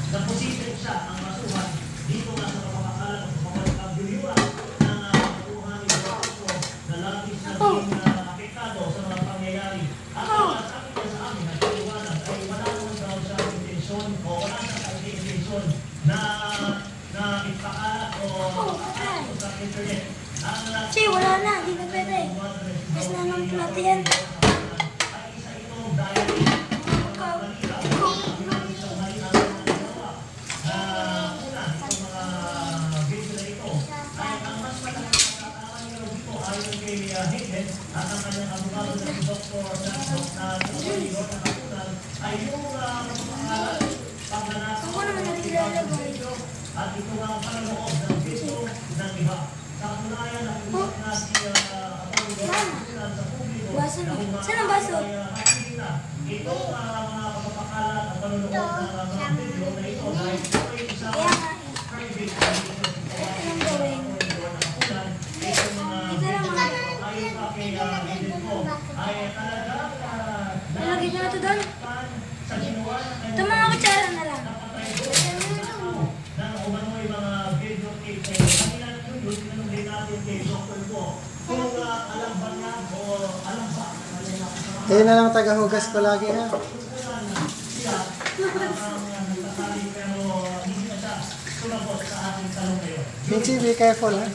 na posibleng siya ang masuhan dito nga sa pagpapakalat at pagpapagbilyuan ng pagkuhan ni Roberto na labis na naging apektado sa mga pangyayari. At sabi niya sa amin, nagpaliwanag ay wala naman daw siya intensyon o wala siya intensyon na ipakalat o ipakalat sa internet. Che, wala na, di na pwede. Mas na ng plato yan. Ay isa itong dahil at ang kanyang abogado na si Dr. ay yung pagpapakalat, pagnanasa at ito nga ang panaloob ng video ng iba. Sa katunayan, nakulat na si sa publiko saan ang baso? ito mga pagpapakalat at panaloob ng mga video na ito dahil ito ay isang private Lagyan nyo na ito doon. Ito mga kutsara na lang. Kayo na lang taga-hugas ko lagi ha. Minchi, be careful ha.